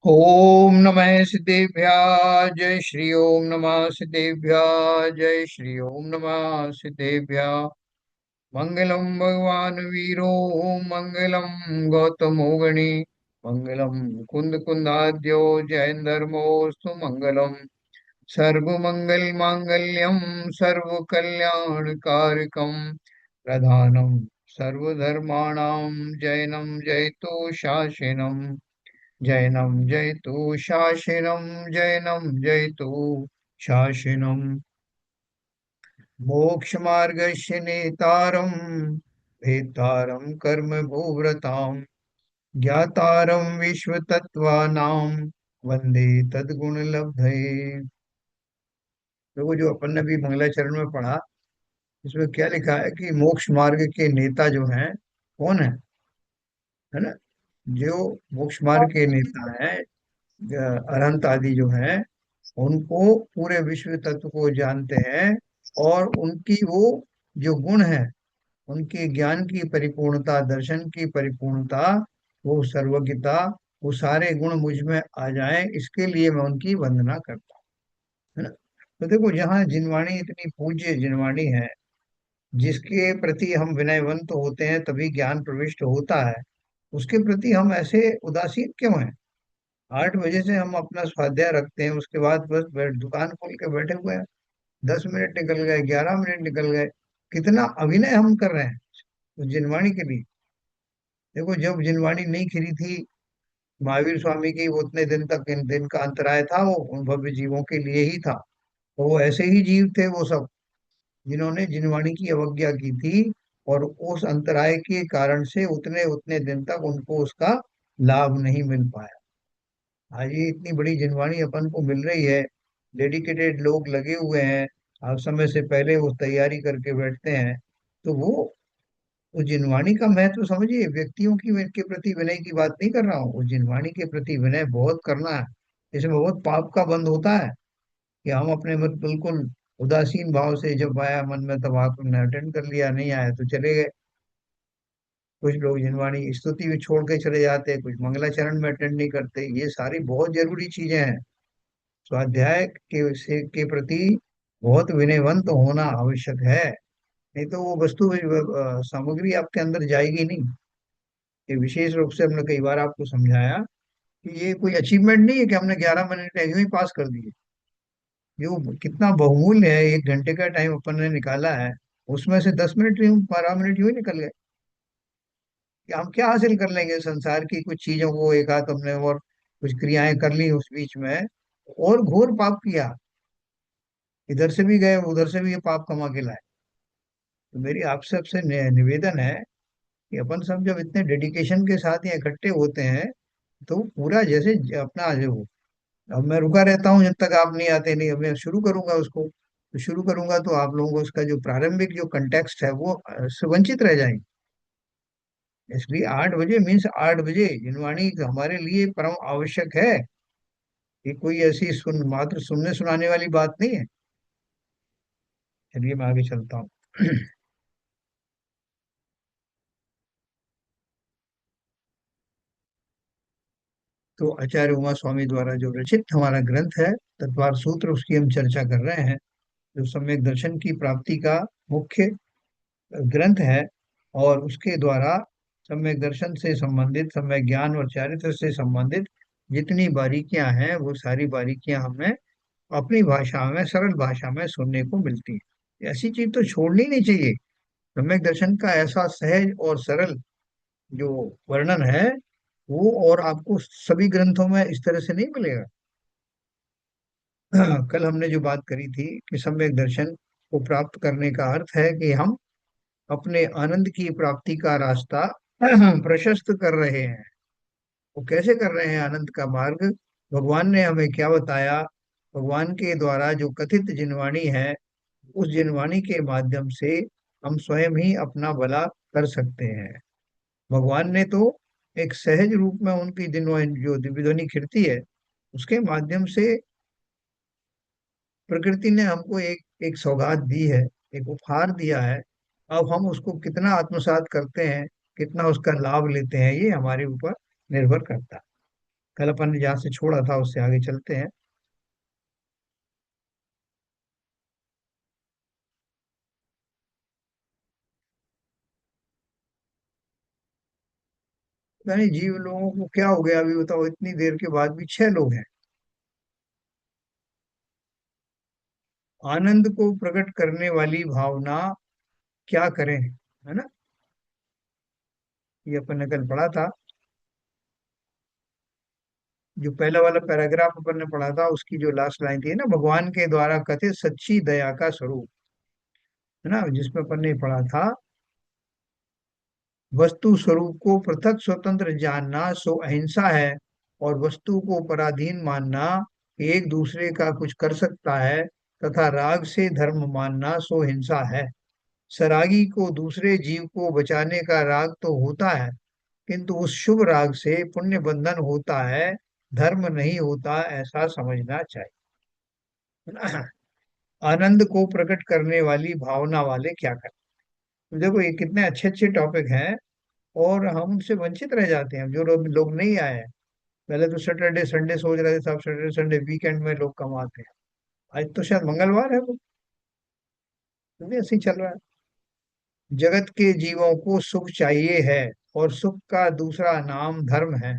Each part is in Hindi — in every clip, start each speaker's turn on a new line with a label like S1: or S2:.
S1: ओम नमः सिद्धेभ्याः जय श्री ओम नमः सिद्धेभ्याः जय श्री ओम नमः सिद्धेभ्याः। मंगलम भगवान वीरो मंगलम गौतमो गणी मंगलम कुंद कुंदाद्यो जयंधर्मोस्तु मंगलम। सर्व मंगल मांगल्यम सर्व कल्याण कारकम प्रधानम सर्वधर्माणां जैनम जयतु शासनम। जैनम जयतु शासनम जैनम जयतु शासनम। मोक्षमार्गस्य नेतारं भेतारं कर्म भूव्रतां ज्ञातारं विश्वतत्त्वानां वंदे तद्गुणलब्धये। देखो जो अपन ने भी मंगलाचरण में पढ़ा, इसमें क्या लिखा है कि मोक्ष मार्ग के नेता जो हैं कौन है ना। जो मोक्ष मार्ग के नेता हैं, अरहंत आदि जो हैं, उनको पूरे विश्व तत्व को जानते हैं। और उनकी वो जो गुण है, उनके ज्ञान की परिपूर्णता, दर्शन की परिपूर्णता, वो सर्वज्ञता, वो सारे गुण मुझ में आ जाएं, इसके लिए मैं उनकी वंदना करता हूं, है ना। तो देखो, जहाँ जिनवाणी इतनी पूज्य जिनवाणी है, जिसके प्रति हम विनयवंत होते हैं तभी ज्ञान प्रविष्ट होता है, उसके प्रति हम ऐसे उदासीन क्यों हैं। 8 बजे से हम अपना स्वाध्याय रखते हैं, उसके बाद बस दुकान खोल के बैठे हुए हैं। 10 मिनट निकल गए, 11 मिनट निकल गए, कितना अभिनय हम कर रहे हैं उस जिनवाणी के लिए। देखो, जब जिनवाणी नहीं खिली थी महावीर स्वामी की, वो उतने दिन तक, इन दिन का अंतराय था, वो उन भव्य जीवों के लिए ही था। तो वो ऐसे ही जीव थे वो सब, जिन्होंने जिनवाणी की अवज्ञा की थी। और उस अंतराय के कारण से उतने उतने दिन तक उनको उसका लाभ नहीं मिल पाया। आज ये इतनी बड़ी जिनवाणी अपन को मिल रही है, डेडिकेटेड लोग लगे हुए हैं, आप समय से पहले वो तैयारी करके बैठते हैं। तो वो उस जिनवाणी का महत्व समझिए। व्यक्तियों की के प्रति विनय की बात नहीं कर रहा हूँ, उस जिनवाणी के प्रति विनय बहुत करना है। इसमें बहुत पाप का बंध होता है कि हम अपने मत बिल्कुल उदासीन भाव से, जब आया मन में तब आपने अटेंड कर लिया, नहीं आया तो चले गए। कुछ लोग जिनवाणी स्तुति भी छोड़ के चले जाते, कुछ मंगलाचरण में अटेंड नहीं करते। ये सारी बहुत जरूरी चीजें हैं। स्वाध्याय के प्रति बहुत विनयवंत होना आवश्यक है। नहीं तो वो वस्तु सामग्री आपके अंदर जाएगी नहीं। ये विशेष रूप से हमने कई बार आपको समझाया कि ये कोई अचीवमेंट नहीं है कि हमने 11 मिनट यूं ही पास कर दिए। ये वो कितना बहुमूल्य है, 1 घंटे का टाइम अपन ने निकाला है, उसमें से 10 मिनट यूं, 12 मिनट यूं ही निकल गए। कि हम क्या हासिल कर लेंगे संसार की कुछ चीजों को, एक आध हमने और कुछ क्रियाएं कर ली उस बीच में, और घोर पाप किया। इधर से भी गए, उधर से भी ये पाप कमा के लाए। तो मेरी आप सबसे निवेदन है कि अपन सब जब इतने डेडिकेशन के साथ ये इकट्ठे होते हैं, तो पूरा जैसे अपना जो, अब मैं रुका रहता हूँ जब तक आप नहीं आते, नहीं अब मैं शुरू करूंगा उसको। तो शुरू करूंगा तो आप लोगों को उसका जो प्रारंभिक जो कंटेक्स्ट है वो से वंचित रह जाएंगे। इसलिए 8 बजे मीन्स 8 बजे जिनवाणी हमारे लिए परम आवश्यक है। ये कोई ऐसी मात्र सुनने सुनाने वाली बात नहीं है। चलिए मैं आगे चलता हूँ। तो आचार्य उमा स्वामी द्वारा जो रचित हमारा ग्रंथ है तत्वार सूत्र, उसकी हम चर्चा कर रहे हैं। जो सम्यक दर्शन की प्राप्ति का मुख्य ग्रंथ है, और उसके द्वारा सम्यक दर्शन से संबंधित, सम्यक ज्ञान और चारित्र से संबंधित जितनी बारीकियां हैं, वो सारी बारीकियां हमें अपनी भाषा में, सरल भाषा में सुनने को मिलती है। ऐसी चीज तो छोड़नी नहीं चाहिए। सम्यक दर्शन का ऐसा सहज और सरल जो वर्णन है, वो और आपको सभी ग्रंथों में इस तरह से नहीं मिलेगा। कल हमने जो बात करी थी कि सम्यक दर्शन को प्राप्त करने का अर्थ है कि हम अपने आनंद की प्राप्ति का रास्ता प्रशस्त कर रहे हैं। वो कैसे कर रहे हैं आनंद का मार्ग? भगवान ने हमें क्या बताया? भगवान के द्वारा जो कथित जिनवाणी है, उस जिनवाणी के माध्यम से हम स्वयं ही अपना भला कर सकते हैं। भगवान ने तो एक सहज रूप में उनकी दिन जो दिव्य ध्वनि खिड़ती है, उसके माध्यम से प्रकृति ने हमको एक एक सौगात दी है, एक उपहार दिया है। अब हम उसको कितना आत्मसात करते हैं, कितना उसका लाभ लेते हैं, ये हमारे ऊपर निर्भर करता है। कल अपन ने जहाँ से छोड़ा था उससे आगे चलते हैं। यानी जीव लोगों को क्या हो गया अभी बताओ, इतनी देर के बाद भी 6 लोग हैं। आनंद को प्रकट करने वाली भावना क्या करें, है ना। ये अपन ने कल पढ़ा था। जो पहला वाला पैराग्राफ अपन ने पढ़ा था उसकी जो लास्ट लाइन थी ना, भगवान के द्वारा कथित सच्ची दया का स्वरूप, है ना, जिसमें अपन ने पढ़ा था, वस्तु स्वरूप को पृथक स्वतंत्र जानना सो अहिंसा है, और वस्तु को पराधीन मानना कि एक दूसरे का कुछ कर सकता है, तथा राग से धर्म मानना सो हिंसा है। सरागी को दूसरे जीव को बचाने का राग तो होता है, किंतु उस शुभ राग से पुण्य बंधन होता है, धर्म नहीं होता, ऐसा समझना चाहिए। है ना? आनंद को प्रकट करने वाली भावना वाले क्या करें। देखो ये कितने अच्छे अच्छे टॉपिक हैं, और हम उनसे वंचित रह जाते हैं जो लोग नहीं आए हैं। पहले तो सैटरडे संडे सोच रहे थे सब, सैटरडे संडे वीकेंड में लोग कमाते हैं। आज तो शायद मंगलवार है वो, तो भी ऐसे ही चल रहा है। जगत के जीवों को सुख चाहिए है, और सुख का दूसरा नाम धर्म है।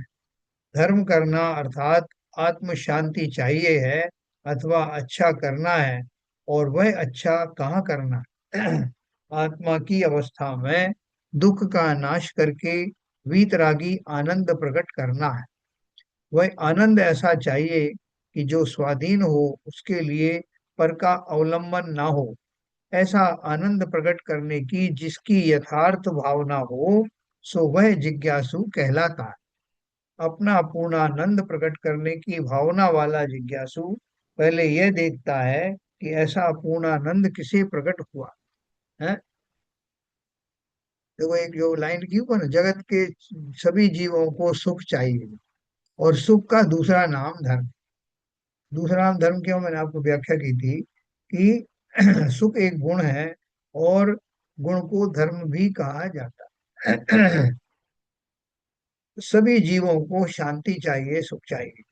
S1: धर्म करना अर्थात आत्म शांति चाहिए है, अथवा अच्छा करना है, और वह अच्छा कहाँ करना है? आत्मा की अवस्था में दुख का नाश करके वीतरागी आनंद प्रकट करना है। वह आनंद ऐसा चाहिए कि जो स्वाधीन हो, उसके लिए पर का अवलंबन ना हो। ऐसा आनंद प्रकट करने की जिसकी यथार्थ भावना हो, सो वह जिज्ञासु कहलाता है। अपना पूर्णानंद प्रकट करने की भावना वाला जिज्ञासु पहले यह देखता है कि ऐसा पूर्णानंद किसे प्रकट हुआ है। देखो एक जो लाइन की ऊपर ना, जगत के सभी जीवों को सुख चाहिए, और सुख का दूसरा नाम धर्म। दूसरा नाम धर्म क्यों, मैंने आपको व्याख्या की थी कि सुख एक गुण है, और गुण को धर्म भी कहा जाता है। सभी जीवों को शांति चाहिए, सुख चाहिए।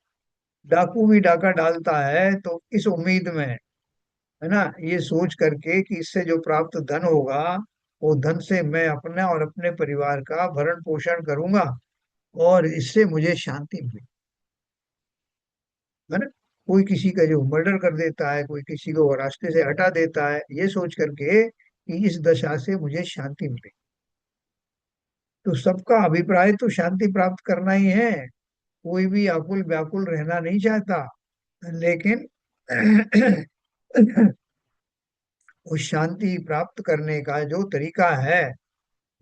S1: डाकू भी डाका डालता है तो इस उम्मीद में, है ना, ये सोच करके कि इससे जो प्राप्त धन होगा, वो धन से मैं अपना और अपने परिवार का भरण पोषण करूंगा, और इससे मुझे शांति मिलेगी। है ना। कोई किसी का जो मर्डर कर देता है, कोई किसी को रास्ते से हटा देता है, ये सोच करके कि इस दशा से मुझे शांति मिलेगी। तो सबका अभिप्राय तो शांति प्राप्त करना ही है। कोई भी आकुल व्याकुल रहना नहीं चाहता, लेकिन उस शांति प्राप्त करने का जो तरीका है,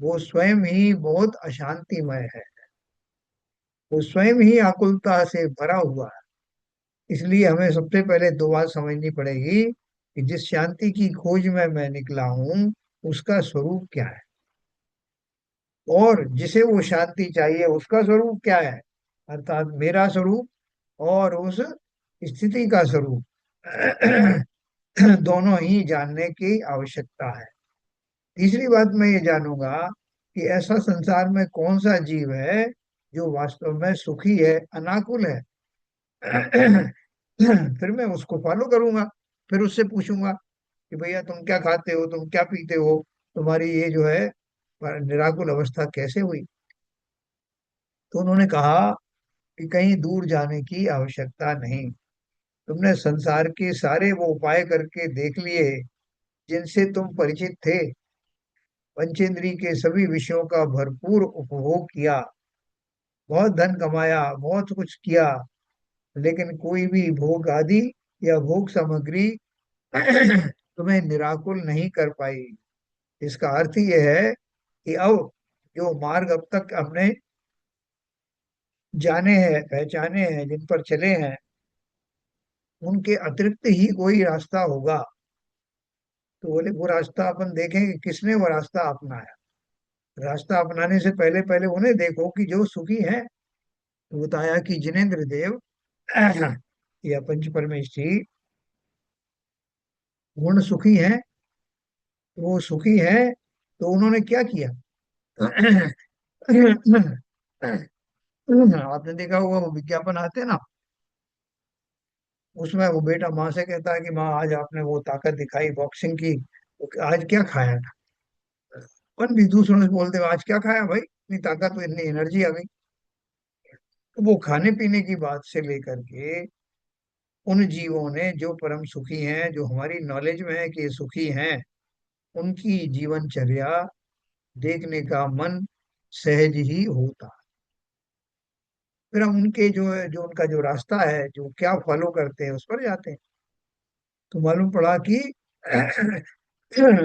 S1: वो स्वयं ही बहुत अशांतिमय है। वो स्वयं ही आकुलता से भरा हुआ है। इसलिए हमें सबसे पहले दो बात समझनी पड़ेगी कि जिस शांति की खोज में मैं निकला हूं, उसका स्वरूप क्या है, और जिसे वो शांति चाहिए उसका स्वरूप क्या है, अर्थात मेरा स्वरूप और उस स्थिति का स्वरूप। दोनों ही जानने की आवश्यकता है। तीसरी बात मैं ये जानूंगा कि ऐसा संसार में कौन सा जीव है जो वास्तव में सुखी है, अनाकुल है। फिर मैं उसको फॉलो करूंगा। फिर उससे पूछूंगा कि भैया तुम क्या खाते हो, तुम क्या पीते हो, तुम्हारी ये जो है निराकुल अवस्था कैसे हुई। तो उन्होंने कहा कि कहीं दूर जाने की आवश्यकता नहीं। तुमने संसार के सारे वो उपाय करके देख लिए जिनसे तुम परिचित थे। पंचेंद्री के सभी विषयों का भरपूर उपभोग किया, बहुत धन कमाया, बहुत कुछ किया, लेकिन कोई भी भोग आदि या भोग सामग्री तुम्हें निराकुल नहीं कर पाई। इसका अर्थ यह है कि अब जो मार्ग अब तक हमने जाने हैं, पहचाने हैं, जिन पर चले हैं, उनके अतिरिक्त ही कोई रास्ता होगा। तो बोले वो रास्ता अपन देखेंगे, किसने वो रास्ता अपनाया। रास्ता अपनाने से पहले पहले उन्हें देखो कि जो सुखी है। तो बताया कि जिनेन्द्र देव या पंच परमेष्ठी गुण सुखी है। वो सुखी है तो उन्होंने क्या किया। आपने देखा होगा वो विज्ञापन आते हैं ना, उसमें वो बेटा माँ से कहता है कि माँ आज आपने वो ताकत दिखाई बॉक्सिंग की, तो आज क्या खाया था? अपन भी दूसरों से बोलते हो आज क्या खाया भाई, इतनी ताकत, इतनी एनर्जी आ गई। तो वो खाने पीने की बात से लेकर के उन जीवों ने जो परम सुखी हैं, जो हमारी नॉलेज में है कि ये सुखी हैं, उनकी जीवनचर्या देखने का मन सहज ही होता। फिर हम उनके जो है, जो उनका जो रास्ता है, जो क्या फॉलो करते हैं, उस पर जाते हैं। तो मालूम पड़ा कि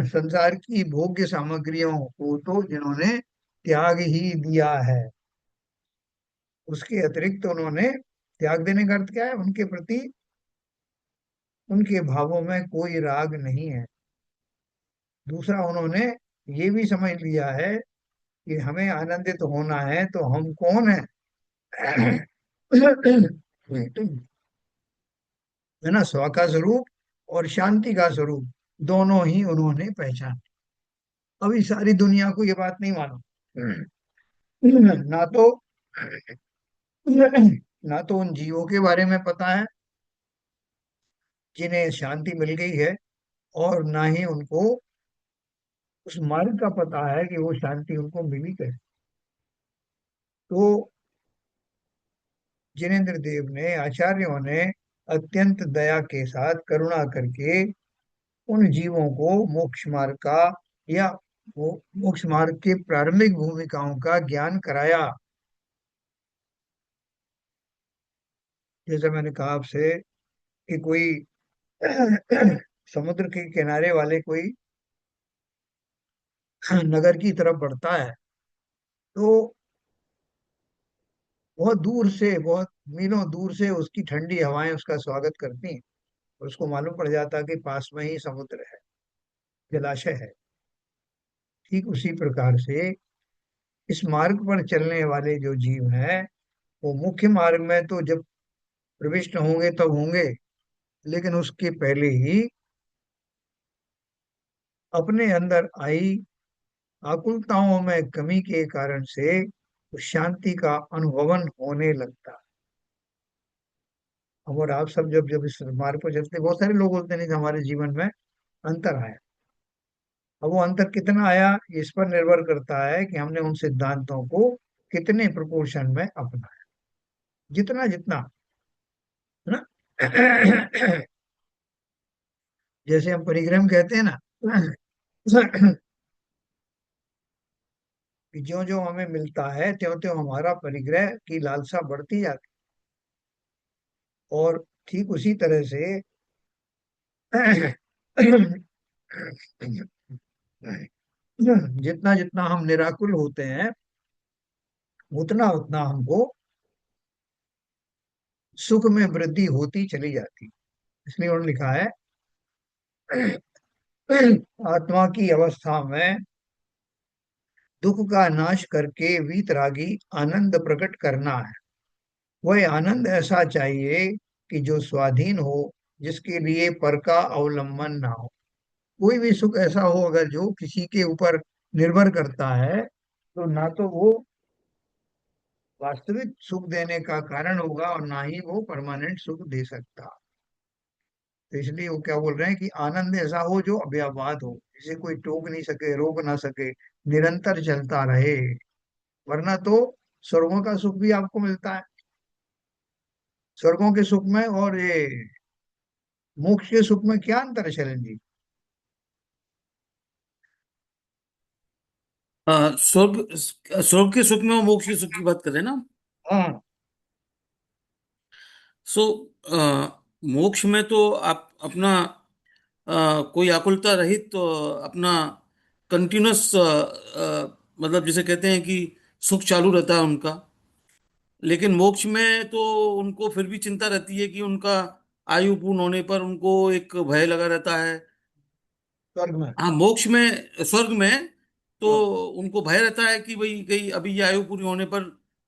S1: संसार की भोग्य सामग्रियों को तो जिन्होंने त्याग ही दिया है, उसके अतिरिक्त उन्होंने, त्याग देने का अर्थ क्या है, उनके प्रति, उनके भावों में कोई राग नहीं है। दूसरा, उन्होंने ये भी समझ लिया है कि हमें आनंदित होना है तो हम कौन है? है ना, स्व का स्वरूप और शांति का स्वरूप, दोनों ही उन्होंने पहचान। अभी सारी दुनिया को ये बात नहीं मालूम। ना तो ना तो उन जीवों के बारे में पता है जिन्हें शांति मिल गई है, और ना ही उनको उस मार्ग का पता है कि वो शांति उनको मिली कैसे। तो जिनेन्द्र देव ने, आचार्यों ने अत्यंत दया के साथ करुणा करके उन जीवों को मोक्ष मार्ग का, या वो मोक्ष मार्ग के प्रारंभिक भूमिकाओं का ज्ञान कराया। जैसे मैंने कहा आपसे कि कोई समुद्र के किनारे वाले कोई नगर की तरफ बढ़ता है, तो बहुत दूर से, बहुत मीलों दूर से उसकी ठंडी हवाएं उसका स्वागत करती हैं, और उसको मालूम पड़ जाता है कि पास में ही समुद्र है, जलाशय है। ठीक उसी प्रकार से इस मार्ग पर चलने वाले जो जीव हैं, वो मुख्य मार्ग में तो जब प्रविष्ट होंगे तब होंगे, लेकिन उसके पहले ही अपने अंदर आई आकुलताओं में कमी के कारण से उस शांति का अनुभवन होने लगता है। अब और आप सब जब जब इस मार्ग पर चलते, बहुत सारे लोग बोलते नहीं कि हमारे जीवन में अंतर आया। अब वो अंतर कितना आया, इस पर निर्भर करता है कि हमने उन सिद्धांतों को कितने प्रोपोर्शन में अपनाया। जितना जितना, है ना। जैसे हम परिक्रम कहते हैं ना, कि ज्यो ज्यो हमें मिलता है त्यों त्यों हमारा परिग्रह की लालसा बढ़ती जाती। और ठीक उसी तरह से जितना जितना हम निराकुल होते हैं, उतना उतना हमको सुख में वृद्धि होती चली जाती। इसलिए उन्होंने लिखा है, आत्मा की अवस्था में दुख का नाश करके वीतरागी आनंद प्रकट करना है। वह आनंद ऐसा चाहिए कि जो स्वाधीन हो, जिसके लिए पर का अवलंबन ना हो। कोई भी सुख ऐसा हो अगर जो किसी के ऊपर निर्भर करता है, तो ना तो वो वास्तविक सुख देने का कारण होगा, और ना ही वो परमानेंट सुख दे सकता। तो इसलिए वो क्या बोल रहे हैं कि आनंद ऐसा हो जो अव्याबाद हो, जिसे कोई टोक नहीं सके, रोक ना सके, निरंतर चलता रहे। वरना तो स्वर्गों का सुख भी आपको मिलता है, स्वर्गों के सुख में और ये मोक्ष के सुख में क्या अंतर है शैलेंद्र जी?
S2: स्वर्ग स्वर्ग के सुख में और मोक्ष के सुख की बात कर रहे हैं ना।
S1: हाँ।
S2: सो मोक्ष में तो आप अपना कोई आकुलता रहित तो अपना कंटिन्यूस मतलब जिसे कहते हैं कि सुख चालू रहता है उनका। लेकिन मोक्ष में तो उनको फिर भी चिंता रहती है कि उनका आयु पूर्ण होने पर उनको एक भय लगा रहता है।
S1: स्वर्ग में।
S2: हाँ, मोक्ष में, स्वर्ग में तो
S1: हाँ।
S2: उनको भय रहता है कि भाई कहीं अभी ये आयु पूरी होने पर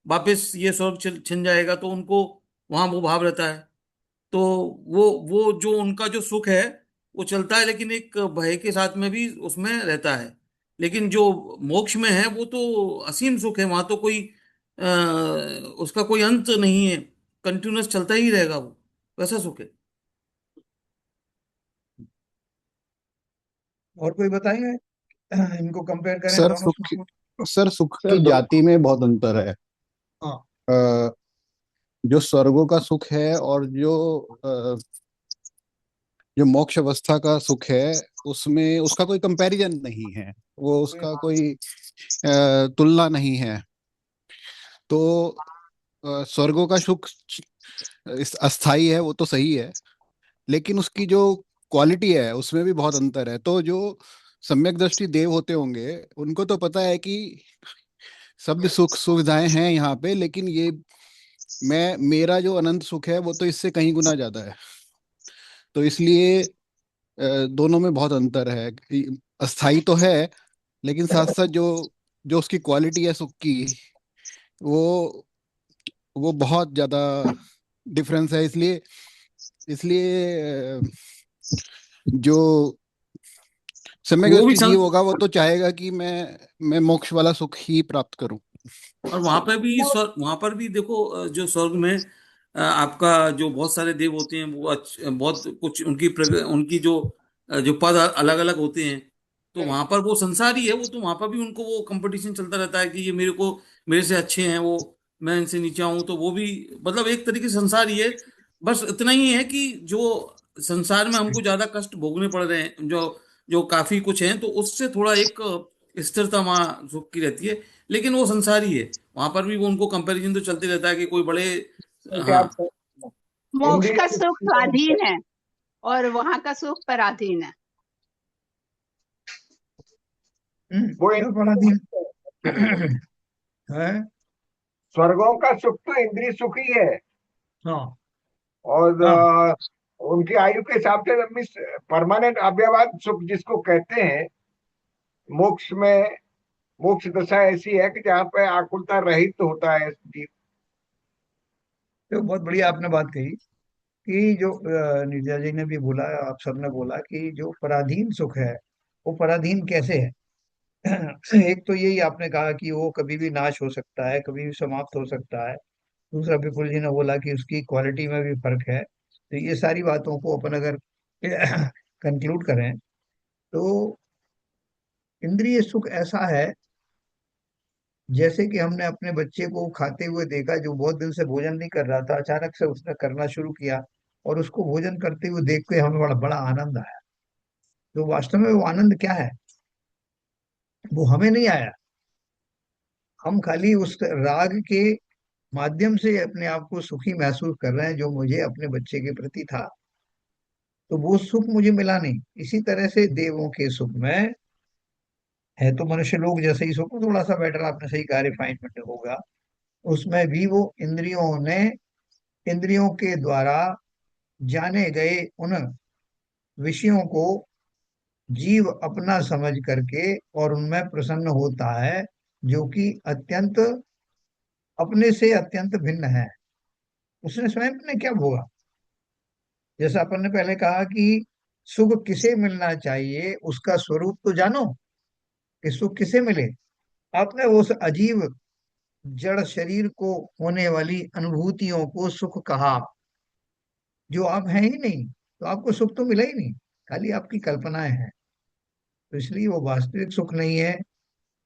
S2: वापस ये स्वर्ग छिन जाएगा, तो उनको वहां वो भाव रहता है। तो वो जो उनका जो सुख है वो चलता है, लेकिन एक भय के साथ में भी उसमें रहता है। लेकिन जो मोक्ष में है वो तो असीम सुख है, वहां तो कोई उसका कोई अंत नहीं है, कंटिन्यूअस चलता ही रहेगा वो, वैसा सुख है।
S1: और कोई बताएंगे? इनको कंपेयर करें
S3: सर
S1: दोनों सुख
S3: सुख
S1: को।
S3: सर सुख
S1: सर
S3: की
S1: दो।
S3: जाति में बहुत अंतर है।
S1: हाँ।
S3: अ, जो स्वर्गों का सुख है और जो मोक्ष अवस्था का सुख है, उसमें उसका कोई कंपैरिजन नहीं है। वो उसका कोई तुलना नहीं है। तो स्वर्गों का सुख अस्थाई है, वो तो सही है, लेकिन उसकी जो क्वालिटी है उसमें भी बहुत अंतर है। तो जो सम्यक दृष्टि देव होते होंगे, उनको तो पता है कि सब सुख सुविधाएं हैं यहाँ पे, लेकिन ये मेरा जो अनंत सुख है वो तो इससे कहीं गुना ज्यादा है। तो इसलिए दोनों में बहुत अंतर है। अस्थाई तो है, लेकिन साथ साथ जो जो उसकी क्वालिटी है सुख की, वो वो बहुत ज्यादा डिफरेंस है। इसलिए इसलिए जो सम्यक
S2: वो भी
S3: दृष्टि जीव होगा वो तो चाहेगा कि मैं मोक्ष वाला सुख ही प्राप्त करूं।
S2: और वहां पर भी स्वर्ग, वहां पर भी देखो, जो स्वर्ग में आपका जो बहुत सारे देव होते हैं, वो बहुत कुछ उनकी उनकी जो पद अलग अलग होते हैं। तो वहां पर वो संसारी है, वो तो वहां पर भी उनको वो कंपटीशन चलता रहता है कि ये मेरे से अच्छे हैं, वो मैं इनसे नीचा हूं, तो वो भी मतलब एक तरीके से संसारी है। बस इतना ही है कि जो संसार में हमको ज्यादा कष्ट भोगने पड़ रहे हैं, जो जो काफी कुछ है, तो उससे थोड़ा एक स्थिरता वहाँ सुख की रहती है। लेकिन वो संसारी है, वहां पर भी वो उनको कंपैरिजन तो चलते रहता है कि कोई बड़े। हाँ।
S4: मोक्ष का सुख स्वाधीन है और वहां का सुख पराधीन है।
S1: वो एक बड़ा दिन है।
S5: स्वर्गों का सुख तो इंद्रिय सुख ही है।
S1: हाँ।
S5: और
S1: हाँ।
S5: उनकी आयु के हिसाब से लंबी परमानेंट अव्यवहार सुख जिसको कहते हैं। मोक्ष में मोक्ष दशा ऐसी है कि जहाँ पे आकुलता रहित होता है जीव।
S1: तो बहुत बढ़िया आपने बात कही कि जो नीरजा जी ने भी बोला, आप सबने बोला कि जो पराधीन सुख है, वो पराधीन कैसे है? एक तो यही आपने कहा कि वो कभी भी नाश हो सकता है, कभी भी समाप्त हो सकता है। दूसरा विपुल जी ने बोला कि उसकी क्वालिटी में भी फर्क है। तो ये सारी बातों को अपन अगर कंक्लूड करें, तो इंद्रिय सुख ऐसा है जैसे कि हमने अपने बच्चे को खाते हुए देखा, जो बहुत दिन से भोजन नहीं कर रहा था, अचानक से उसने करना शुरू किया, और उसको भोजन करते हुए देख के हमें बड़ा बड़ा आनंद आया। तो वास्तव में वो आनंद क्या है? वो हमें नहीं आया। हम खाली उस राग के माध्यम से अपने आप को सुखी महसूस कर रहे हैं, जो मुझे अपने बच्चे के प्रति था। तो वो सुख मुझे मिला नहीं। इसी तरह से देवों के सुख में है, तो मनुष्य लोग जैसे ही सुख, थोड़ा सा बेटर आपने सही कहा, रिफाइनमेंट होगा। उसमें भी वो इंद्रियों के द्वारा जाने गए उन विषयों को जीव अपना समझ करके और उनमें प्रसन्न होता है, जो कि अत्यंत अपने से अत्यंत भिन्न है। उसने स्वयं ने क्या भोगा? जैसा अपन ने पहले कहा कि सुख किसे मिलना चाहिए, उसका स्वरूप तो जानो कि सुख किसे मिले। आपने उस अजीब जड़ शरीर को होने वाली अनुभूतियों को सुख कहा, जो आप हैं ही नहीं, तो आपको सुख तो मिला ही नहीं, खाली आपकी कल्पनाएं हैं। तो इसलिए वो वास्तविक सुख नहीं है।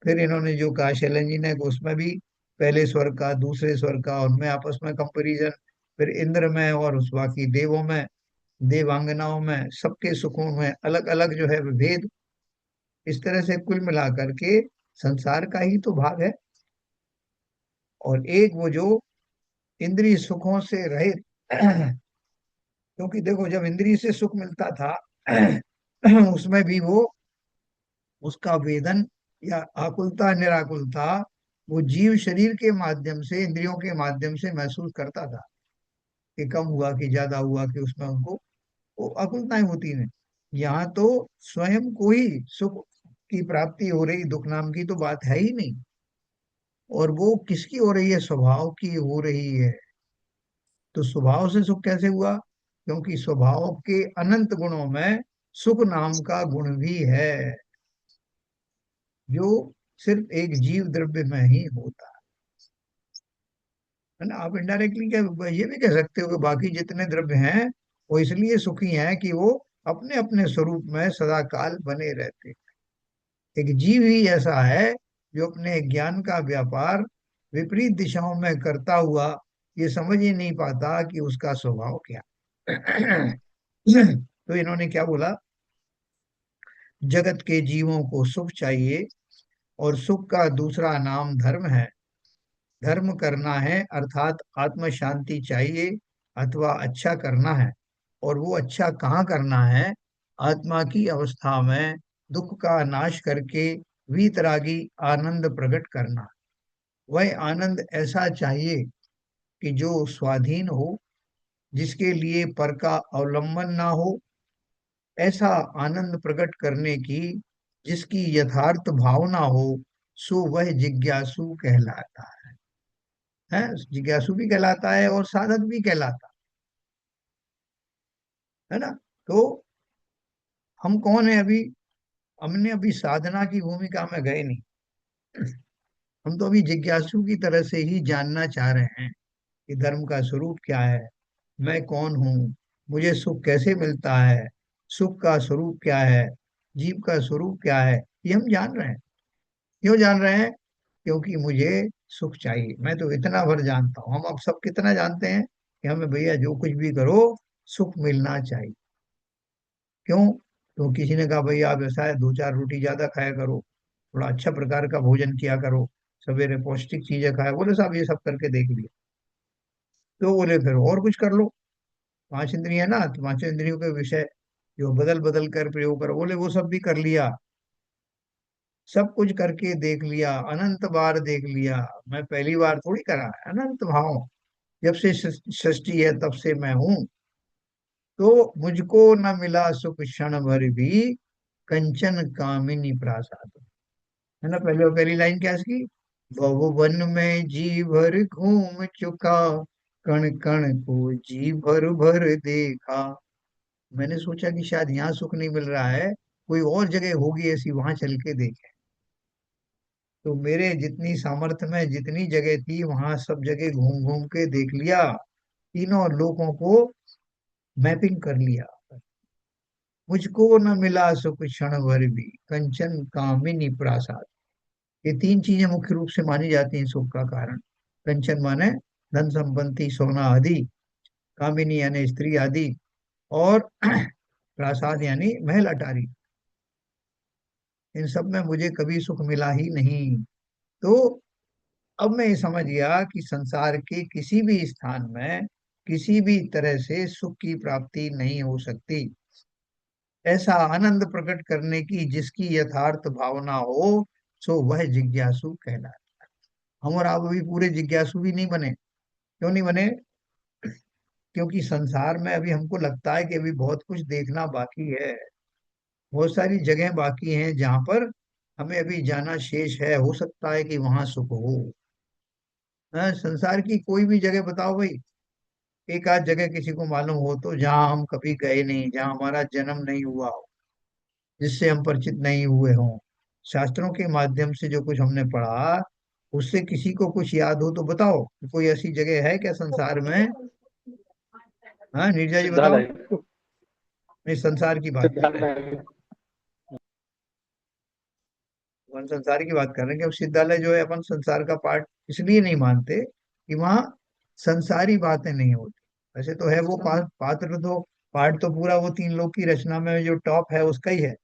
S1: फिर इन्होंने जो कहा शैलन जी ने कि उसमें भी पहले स्वर्ग का, दूसरे स्वर्ग का, उनमें आपस में कंपैरिजन, फिर इंद्र में और उस बाकी देवों में, देवांगनाओं में, सबके सुखों में अलग अलग जो है विभेद। इस तरह से कुल मिलाकर के संसार का ही तो भाग है। और एक वो जो इंद्रिय सुखों से रहित क्योंकि देखो, जब इंद्रिय से सुख मिलता था उसमें भी वो, उसका वेदन या आकुलता निराकुलता, वो जीव शरीर के माध्यम से, इंद्रियों के माध्यम से महसूस करता था कि कम हुआ कि ज्यादा हुआ, कि उसमें उनको वो आकुलताएं होती हैं। यहाँ तो स्वयं को ही सुख की प्राप्ति हो रही, दुख नाम की तो बात है ही नहीं। और वो किसकी हो रही है? स्वभाव की हो रही है। तो स्वभाव से सुख कैसे हुआ? क्योंकि स्वभाव के अनंत गुणों में सुख नाम का गुण भी है, जो सिर्फ एक जीव द्रव्य में ही होता है। है ना। आप इनडायरेक्टली क्या ये भी कह सकते हो कि बाकी जितने द्रव्य हैं वो इसलिए सुखी हैं कि वो अपने अपने स्वरूप में सदा काल बने रहते हैं। एक जीव ही ऐसा है जो अपने ज्ञान का व्यापार विपरीत दिशाओं में करता हुआ ये समझ ही नहीं पाता कि उसका स्वभाव क्या है। तो इन्होंने क्या बोला, जगत के जीवों को सुख चाहिए और सुख का दूसरा नाम धर्म है। धर्म करना है अर्थात आत्म शांति चाहिए अथवा अच्छा करना है। और वो अच्छा कहाँ करना है? आत्मा की अवस्था में दुख का नाश करके वीतरागी आनंद प्रकट करना। वह आनंद ऐसा चाहिए कि जो स्वाधीन हो, जिसके लिए पर का अवलंबन ना हो। ऐसा आनंद प्रकट करने की जिसकी यथार्थ भावना हो, सो वह जिज्ञासु कहलाता है। जिज्ञासु भी कहलाता है और साधक भी कहलाता है ना। तो हम कौन है अभी? हमने अभी साधना की भूमिका में गए नहीं। हम तो अभी जिज्ञासु की तरह से ही जानना चाह रहे हैं कि धर्म का स्वरूप क्या है, मैं कौन हूँ, मुझे सुख कैसे मिलता है, सुख का स्वरूप क्या है, जीव का स्वरूप क्या है, ये हम जान रहे हैं। क्यों जान रहे हैं? क्योंकि मुझे सुख चाहिए। मैं तो इतना भर जानता हूँ, हम अब सब कितना जानते हैं कि हमें भैया जो कुछ भी करो सुख मिलना चाहिए। क्यों? तो किसी ने कहा भैया आप ऐसा है, दो चार रोटी ज्यादा खाया करो, थोड़ा अच्छा प्रकार का भोजन किया करो, सवेरे पौष्टिक चीजें खाया। बोले साहब ये सब करके देख लिया। तो बोले फिर और कुछ कर लो। पांच इंद्रियां ना, तो पांचों इंद्रियों के विषय जो बदल बदल कर प्रयोग करो। बोले वो सब भी कर लिया, सब कुछ करके देख लिया, अनंत बार देख लिया। मैं पहली बार थोड़ी करा है। अनंत भाव जब से सृष्टि है तब से मैं हूं। तो मुझको न मिला सुख क्षण भर भी, कंचन कामिनी प्रासाद। है ना, पहले पहली लाइन क्या है इसकी? भवन में जी भर घूम चुका, कण कण को जी भर भर देखा। मैंने सोचा कि शायद यहाँ सुख नहीं मिल रहा है, कोई और जगह होगी ऐसी, वहां चल के देखें। तो मेरे जितनी सामर्थ्य में जितनी जगह थी वहां सब जगह घूम घूम के देख लिया, तीनों लोगों को मैपिंग कर लिया। मुझको न मिला सुख क्षण भर भी, कंचन कामिनी प्रासाद। ये तीन चीजें मुख्य रूप से मानी जाती हैं सुख का कारण। कंचन माने धन संपत्ति सोना आदि, कामिनी यानी स्त्री आदि, और प्रासाद यानी महल अटारी। इन सब में मुझे कभी सुख मिला ही नहीं। तो अब मैं ये समझ गया कि संसार के किसी भी स्थान में किसी भी तरह से सुख की प्राप्ति नहीं हो सकती। ऐसा आनंद प्रकट करने की जिसकी यथार्थ भावना हो, सो वह जिज्ञासु कहलाता। हम और आप अभी पूरे जिज्ञासु भी नहीं बने। क्यों नहीं बने? क्योंकि संसार में अभी हमको लगता है कि अभी बहुत कुछ देखना बाकी है, बहुत सारी जगह बाकी हैं जहां पर हमें अभी जाना शेष है। हो सकता है कि वहां सुख हो। संसार की कोई भी जगह बताओ भाई, एक आध जगह किसी को मालूम हो तो, जहां हम कभी गए नहीं, जहां हमारा जन्म नहीं हुआ हो, जिससे हम परिचित नहीं हुए हों। शास्त्रों के माध्यम से जो कुछ हमने पढ़ा उससे किसी को कुछ याद हो तो बताओ, कोई ऐसी जगह है क्या संसार में? हाँ नीरजा जी बताओ।
S6: सिद्धालय।
S1: नहीं, संसार की बात कर रहे हैं।
S6: सिद्धालय।
S1: अपन संसार की बात कर रहे हैं कि अब सिद्धालय जो है अपन संसार का पार्ट इसलिए नहीं मानते कि वहाँ संसारी बातें नहीं होती। वैसे तो है वो पात्र तो, पार्ट तो पूरा वो तीन लोक की रचना में जो टॉप है उसका ही है,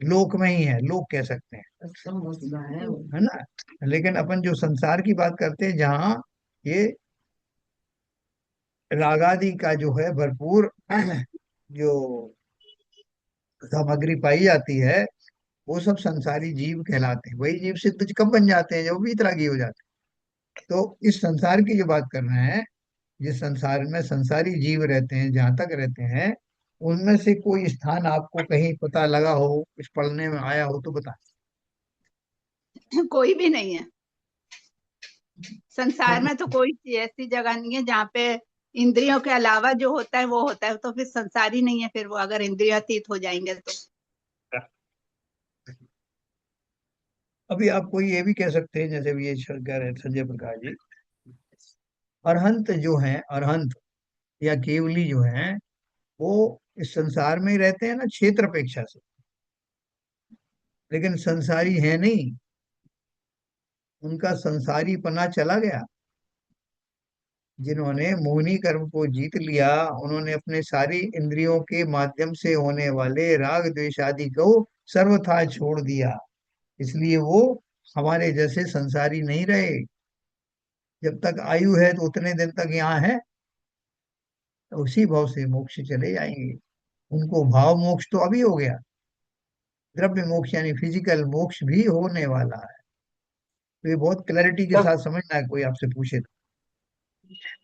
S1: लोक में ही है, लोक कह सकते हैं, है ना। लेकिन अपन जो संसार की बात करते हैं जहाँ ये रागादि का जो है भरपूर जो सामग्री पाई जाती है, वो सब संसारी जीव कहलाते हैं। वही जीव सिद्ध कब बन जाते हैं? जब वो वीतरागी हो जाते हैं। तो इस संसार की जो बात कर रहे हैं, जिस संसार में संसारी जीव रहते हैं, जहां तक रहते हैं, उनमें से कोई स्थान आपको कहीं पता लगा हो, कुछ पढ़ने में आया हो तो बता।
S4: कोई भी नहीं है संसार में, तो कोई ऐसी जगह नहीं है जहाँ पे इंद्रियों के अलावा जो होता है वो होता है। तो फिर संसार ही नहीं है फिर वो, अगर इंद्रियातीत हो जाएंगे तो।
S1: अभी आप कोई ये भी कह सकते हैं, जैसे भी ये कह रहे हैं संजय प्रकाश जी, अरहंत जो हैं, अरहंत या केवली जो हैं, वो इस संसार में ही रहते हैं ना क्षेत्र अपेक्षा से, लेकिन संसारी है नहीं। उनका संसारी पना चला गया। जिन्होंने मोहिनी कर्म को जीत लिया, उन्होंने अपने सारी इंद्रियों के माध्यम से होने वाले राग द्वेष आदि को सर्वथा छोड़ दिया। इसलिए वो हमारे जैसे संसारी नहीं रहे। जब तक आयु है तो उतने दिन तक यहाँ है, तो उसी भाव से मोक्ष चले जाएंगे। उनको भाव मोक्ष तो अभी हो गया, द्रव्य मोक्ष यानी फिजिकल मोक्ष भी होने वाला है। तो ये बहुत क्लैरिटी के
S6: सर
S1: साथ समझना है, कोई आपसे पूछे तो।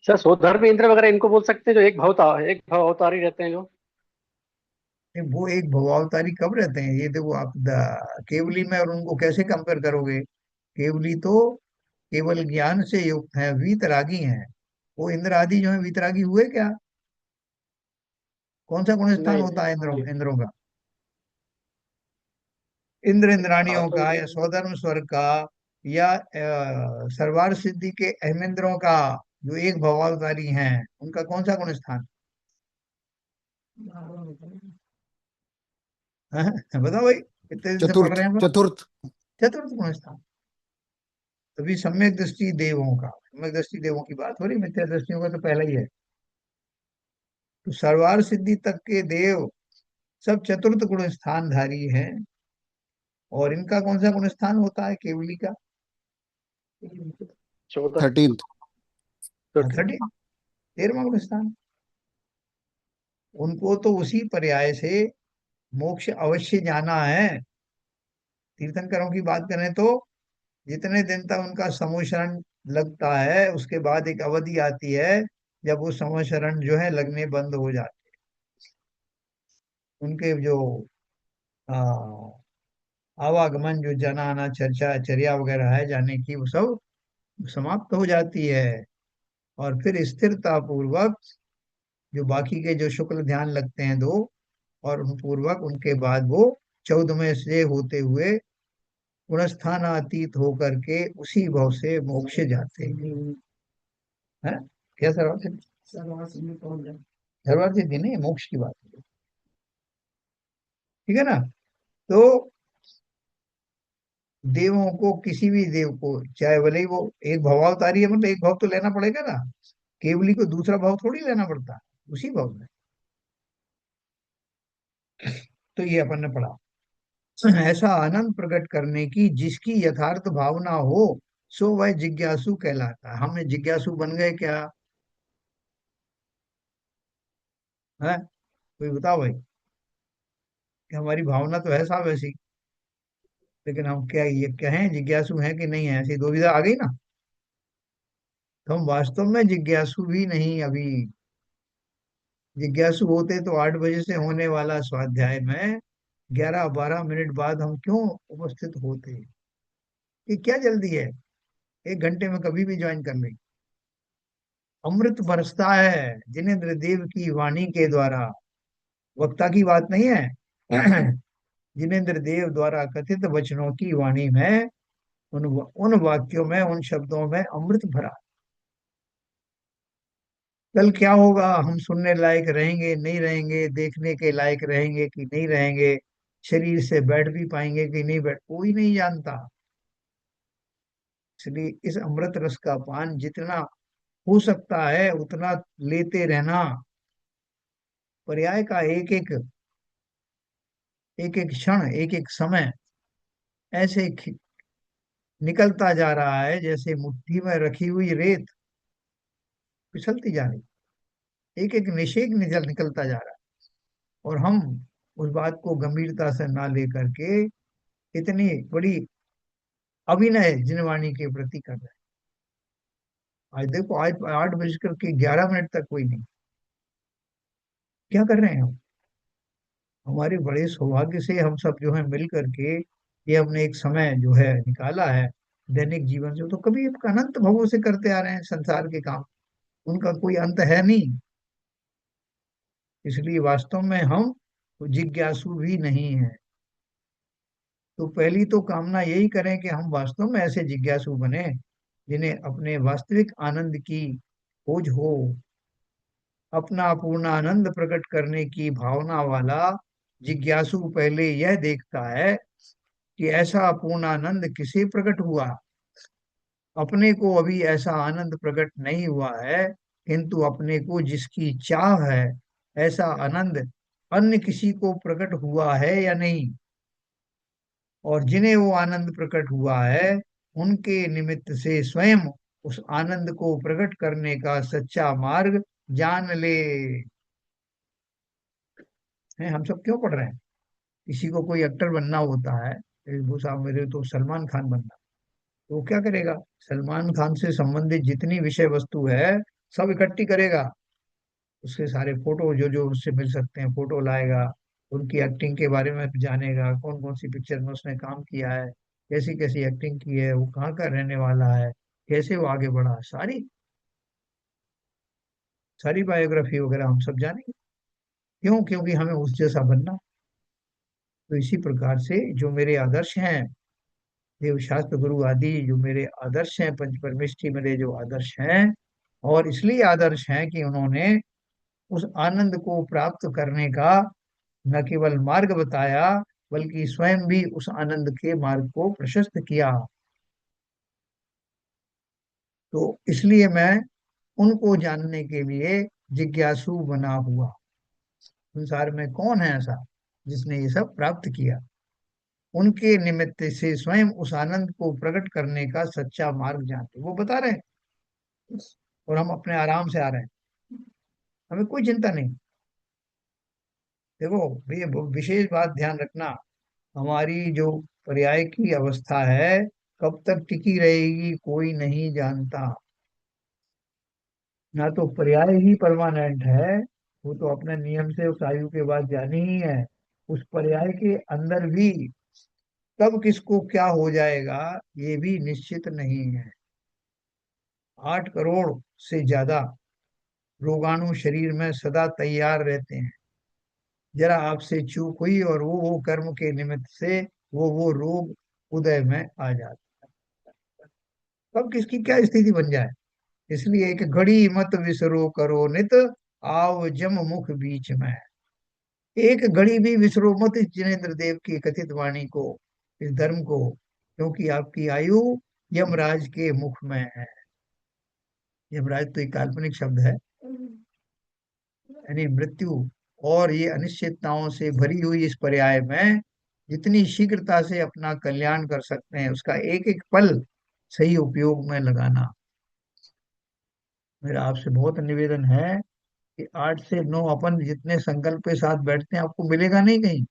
S6: सर स्वधर्म इंद्र वगैरह इनको बोल सकते हैं, जो एक भाव अवतारी रहते हैं जो।
S1: वो एक भवावतारी कब रहते हैं? ये देखो आप केवली में और उनको कैसे कंपेयर करोगे? केवली तो केवल ज्ञान से युक्त है, वीतरागी हैं। वो इंद्र आदि जो है वीतरागी हुए क्या? कौन सा गुण स्थान
S6: नहीं
S1: होता है इंद्रों
S6: नहीं।
S1: इंद्रों का? इंद्र
S6: हाँ
S1: इंद्राणियों
S6: तो
S1: का या स्वधर्म स्वर्ग का या सर्वार सिद्धि के अहमेंद्रों का, जो एक भवावतारी हैं, उनका कौन सा गुण स्थान है? बताओ भाई, कितने दिन से पढ़
S3: चतुर्थ
S1: रहे हैं हम लोग?
S3: चतुर्थ।
S1: चतुर्थ गुण स्थान। तभी सम्यक दृष्टि देवों का, सम्यक दृष्टि देवों की बात हो रही, मिथ्या दृष्टियों का तो पहला ही है। तो सर्वार सिद्धि तक के देव सब चतुर्थ गुण स्थानधारी हैं। और इनका कौन सा गुण स्थान होता है केवली का?
S6: 14।
S3: 13th।
S6: 13।
S1: 13, 13वां गुण स्थान। उनको तो उसी पर्याय से मोक्ष अवश्य जाना है। तीर्थंकरों की बात करें तो जितने दिन तक उनका समूशरण लगता है, उसके बाद एक अवधि आती है जब वो समूशरण जो है लगने बंद हो जाते। उनके जो आ, आवागमन, जो जाना आना, चर्चा चर्या वगैरह है जाने की, वो सब समाप्त हो जाती है। और फिर स्थिरता पूर्वक जो बाकी के जो शुक्ल ध्यान लगते हैं दो, और उन पूर्वक उनके बाद वो 14वें से होते हुए गुणस्थानातीत होकर के उसी भाव से मोक्ष जाते हैं। है क्या सर्वार्थ सिद्धि नहीं, मोक्ष की बात है। ठीक है ना? तो देवों को, किसी भी देव को, चाहे भले ही वो एक भवावतारी है, मतलब एक भाव तो लेना पड़ेगा ना। केवली को दूसरा भाव थोड़ी लेना पड़ता है, उसी भाव में। तो ये अपन ने पढ़ा। ऐसा आनंद प्रकट करने की जिसकी यथार्थ भावना हो, सो वह जिज्ञासु कहलाता है। हम जिज्ञासु बन गए क्या? है कोई बताओ भाई, कि हमारी भावना तो है साहब ऐसी, लेकिन हम क्या ये कहें जिज्ञासु हैं कि नहीं है, ऐसी दुविधा आ गई ना। तो हम वास्तव में जिज्ञासु भी नहीं अभी। जिज्ञासु होते तो 8 बजे से होने वाला स्वाध्याय में 11-12 मिनट बाद हम क्यों उपस्थित होते? ये क्या जल्दी है? 1 घंटे में कभी भी ज्वाइन कर ले। अमृत बरसता है जिनेंद्र देव की वाणी के द्वारा। वक्ता की बात नहीं है। जिनेंद्र देव द्वारा कथित वचनों की वाणी में, उन वाक्यों में, उन शब्दों में अमृत भरा। कल क्या होगा, हम सुनने लायक रहेंगे नहीं रहेंगे, देखने के लायक रहेंगे कि नहीं रहेंगे, शरीर से बैठ भी पाएंगे कि नहीं बैठ, कोई नहीं जानता। इसलिए इस अमृत रस का पान जितना हो सकता है उतना लेते रहना। पर्याय का एक एक क्षण, एक एक समय ऐसे निकलता जा रहा है जैसे मुट्ठी में रखी हुई रेत फिसलती जा रही। एक एक निषेक निकलता जा रहा है, और हम उस बात को गंभीरता से ना लेकर के इतनी बड़ी अभिनय जिनवाणी के प्रति कर रहे हैं। आज देखो, आज 8 बजकर के 11 मिनट तक कोई नहीं। क्या कर रहे हैं हम? हमारे बड़े सौभाग्य से हम सब जो है मिल करके ये हमने एक समय जो है निकाला है दैनिक जीवन से। तो कभी अनंत भवों से करते आ रहे हैं संसार के काम, उनका कोई अंत है नहीं। इसलिए वास्तव में हम जिज्ञासु भी नहीं है। तो पहली तो कामना यही करें कि हम वास्तव में ऐसे जिज्ञासु बने जिन्हें अपने वास्तविक आनंद की खोज हो। अपना पूर्णानंद प्रकट करने की भावना वाला जिज्ञासु पहले यह देखता है कि ऐसा पूर्णानंद किसे प्रकट हुआ। अपने को अभी ऐसा आनंद प्रकट नहीं हुआ है, किंतु अपने को जिसकी चाह है ऐसा आनंद अन्य किसी को प्रकट हुआ है या नहीं। और जिन्हें वो आनंद प्रकट हुआ है उनके निमित्त से स्वयं उस आनंद को प्रकट करने का सच्चा मार्ग जान ले। हम सब क्यों पढ़ रहे हैं? किसी को कोई एक्टर बनना होता है, वो साहब मेरे तो सलमान खान बनना, तो वो क्या करेगा? सलमान खान से संबंधित जितनी विषय वस्तु है सब इकट्ठी करेगा। उसके सारे फोटो जो जो उससे मिल सकते हैं फोटो लाएगा, उनकी एक्टिंग के बारे में जानेगा, कौन कौन सी पिक्चर में उसने काम किया है, कैसी कैसी एक्टिंग की है, वो कहाँ का रहने वाला है, कैसे वो आगे बढ़ा, सारी सारी बायोग्राफी वगैरह हम सब जानेंगे। क्यों? क्योंकि हमें उस जैसा बनना। तो इसी प्रकार से जो मेरे आदर्श हैं, देव शास्त्र गुरु आदि जो मेरे आदर्श हैं, पंच परमेष्ठी मेरे जो आदर्श हैं, और इसलिए आदर्श हैं कि उन्होंने उस आनंद को प्राप्त करने का न केवल मार्ग बताया, बल्कि स्वयं भी उस आनंद के मार्ग को प्रशस्त किया। तो इसलिए मैं उनको जानने के लिए जिज्ञासु बना हुआ। संसार में कौन है ऐसा जिसने ये सब प्राप्त किया? उनके निमित्त से स्वयं उस आनंद को प्रकट करने का सच्चा मार्ग जानते, वो बता रहे हैं। और हम अपने आराम से आ रहे हैं, हमें कोई चिंता नहीं। देखो, ये विशेष बात ध्यान रखना, हमारी जो पर्याय की अवस्था है कब तक टिकी रहेगी कोई नहीं जानता। ना तो पर्याय ही परमानेंट है, वो तो अपने नियम से उस आयु के बाद जानी ही है। उस पर्याय के अंदर भी कब किसको क्या हो जाएगा ये भी निश्चित नहीं है। 8 करोड़ से ज्यादा रोगाणु शरीर में सदा तैयार रहते हैं। जरा आपसे चूक हुई और वो कर्म के निमित्त से वो रोग उदय में आ जाता। कब किसकी क्या स्थिति बन जाए। इसलिए एक घड़ी मत विसरो करो नित, आओ जम मुख बीच में। एक घड़ी भी विसरो मत इस जिनेन्द्र देव की कथित वाणी को, इस धर्म को, क्योंकि आपकी आयु यमराज के मुख में है। यमराज तो एक काल्पनिक शब्द है, यानी मृत्यु। और ये अनिश्चितताओं से भरी हुई इस पर्याय में जितनी शीघ्रता से अपना कल्याण कर सकते हैं उसका एक एक पल सही उपयोग में लगाना। मेरा आपसे बहुत निवेदन है कि 8 से 9 अपन जितने संकल्प के साथ बैठते हैं आपको मिलेगा नहीं कहीं।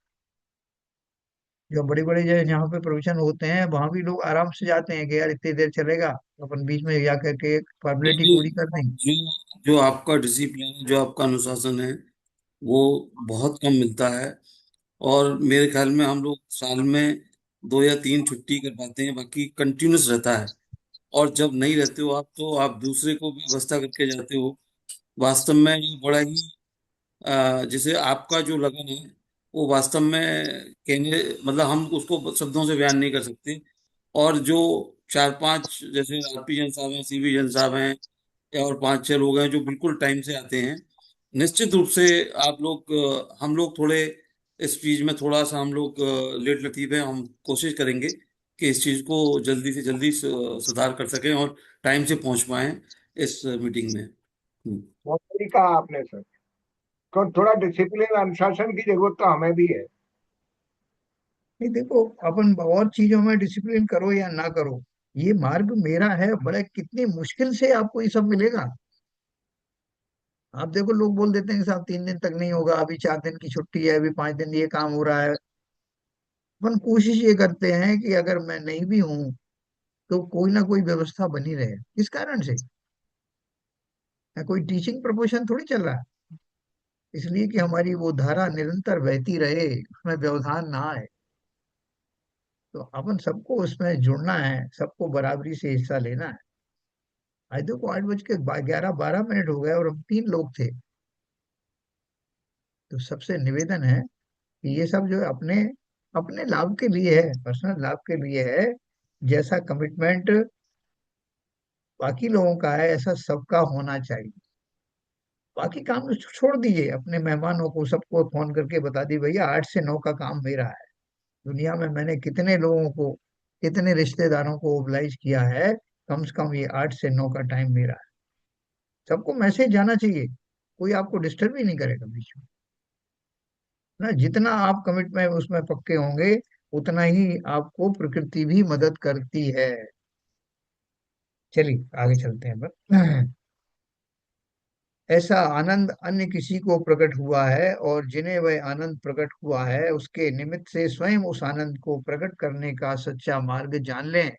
S1: जो बड़े बड़े जो यहाँ पे प्रोविजन होते हैं वहां भी लोग आराम से जाते हैं कि यार इतनी देर चलेगा, तो अपन बीच में जा करके एक फॉर्मेलिटी
S2: ये
S1: पूरी कर देंगे।
S2: जो जो आपका डिसिप्लिन है, जो आपका अनुशासन है, वो बहुत कम मिलता है। और मेरे ख्याल में हम लोग साल में 2 या 3 छुट्टी कर पाते हैं, बाकी कंटिन्यूस रहता है। और जब नहीं रहते हो आप, तो आप दूसरे को भी व्यवस्था करके जाते हो। वास्तव में ये बड़ा ही जैसे आपका जो लगन है, वो वास्तव में कहने, मतलब हम उसको शब्दों से बयान नहीं कर सकते। और जो 4-5 जैसे आरपी जैन साहब हैं, सीवी जैन साहब हैं, और 5-6 लोग हैं जो बिल्कुल टाइम से आते हैं, निश्चित रूप से आप लोग हम लोग थोड़े इस चीज में थोड़ा सा हम लोग लेट लतीफ हैं। हम कोशिश करेंगे कि इस चीज को जल्दी से जल्दी सुधार कर सकें और टाइम से पहुंच पाएं इस मीटिंग में।
S5: बहुत सही कहा आपने सर। तो थोड़ा डिसिप्लिन अनुशासन की जरूरत तो हमें भी है।
S1: नहीं देखो, अपन और चीजों में डिसिप्लिन करो या ना करो, ये मार्ग मेरा है। बड़ा कितनी मुश्किल से आपको ये सब मिलेगा। आप देखो, लोग बोल देते हैं कि साहब 3 दिन तक नहीं होगा, अभी 4 दिन की छुट्टी है, अभी 5 दिन ये काम हो रहा है। अपन कोशिश ये करते हैं कि अगर मैं नहीं भी हूं तो कोई ना कोई व्यवस्था बनी रहे। किस कारण से? या कोई टीचिंग प्रोफेशन थोड़ी चल रहा है। इसलिए कि हमारी वो धारा निरंतर बहती रहे, उसमें व्यवधान ना आए। तो अपन सबको उसमें जुड़ना है, सबको बराबरी से हिस्सा लेना है। आज देखो 8 बज के 11-12 मिनट हो गए और हम 3 लोग थे। तो सबसे निवेदन है कि ये सब जो है अपने अपने लाभ के लिए है, पर्सनल लाभ के लिए है। जैसा कमिटमेंट बाकी लोगों का है, ऐसा सबका होना चाहिए। बाकी काम तो छोड़ दीजिए, अपने मेहमानों को सबको फोन करके बता दी भैया 8 से 9 का काम मेरा है। दुनिया में मैंने कितने लोगों को, कितने रिश्तेदारों को ओबलाइज किया है, कम से कम ये 8 से 9 का टाइम मेरा है। सबको मैसेज जाना चाहिए, कोई आपको डिस्टर्ब ही नहीं करेगा बीच में ना। जितना आप कमिट में उसमें पक्के होंगे, उतना ही आपको प्रकृति भी मदद करती है। चलिए आगे चलते हैं बस। ऐसा आनंद अन्य किसी को प्रकट हुआ है, और जिन्हें वह आनंद प्रकट हुआ है उसके निमित्त से स्वयं उस आनंद को प्रकट करने का सच्चा मार्ग जान लें,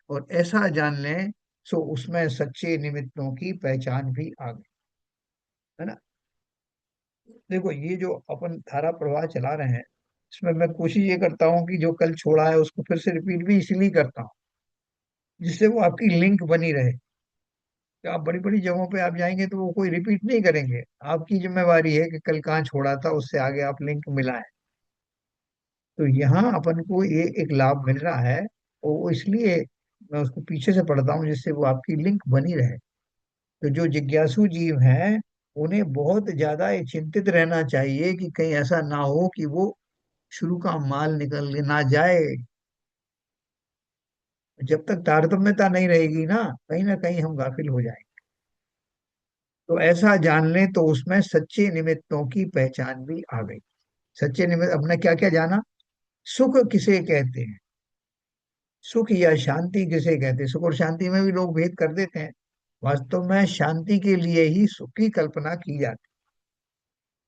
S1: और ऐसा जान लें सो उसमें सच्चे निमित्तों की पहचान भी आ गई। है ना। देखो ये जो अपन धारा प्रवाह चला रहे हैं, इसमें मैं कोशिश ये करता हूँ कि जो कल छोड़ा है उसको फिर से रिपीट भी इसलिए करता हूँ, जिससे वो आपकी लिंक बनी रहे। कि आप बड़ी बड़ी जगहों पे आप जाएंगे तो वो कोई रिपीट नहीं करेंगे, आपकी जिम्मेवारी है कि कल कहाँ छोड़ा था उससे आगे आप लिंक मिलाएं। तो यहाँ अपन को ये एक लाभ मिल रहा है, और वो इसलिए मैं उसको पीछे से पढ़ता हूँ जिससे वो आपकी लिंक बनी रहे। तो जो जिज्ञासु जीव हैं, उन्हें बहुत ज्यादा ये चिंतित रहना चाहिए कि कहीं ऐसा ना हो कि वो शुरू का माल निकल ना जाए। जब तक तारतम्यता नहीं रहेगी ना कहीं हम गाफिल हो जाएंगे। तो ऐसा जान लें तो उसमें सच्चे निमित्तों की पहचान भी आ गई। सच्चे निमित्त अपने क्या क्या जाना। सुख किसे कहते हैं, सुख या शांति किसे कहते हैं। सुख और शांति में भी लोग भेद कर देते हैं। वास्तव में शांति के लिए ही सुख की कल्पना की जाती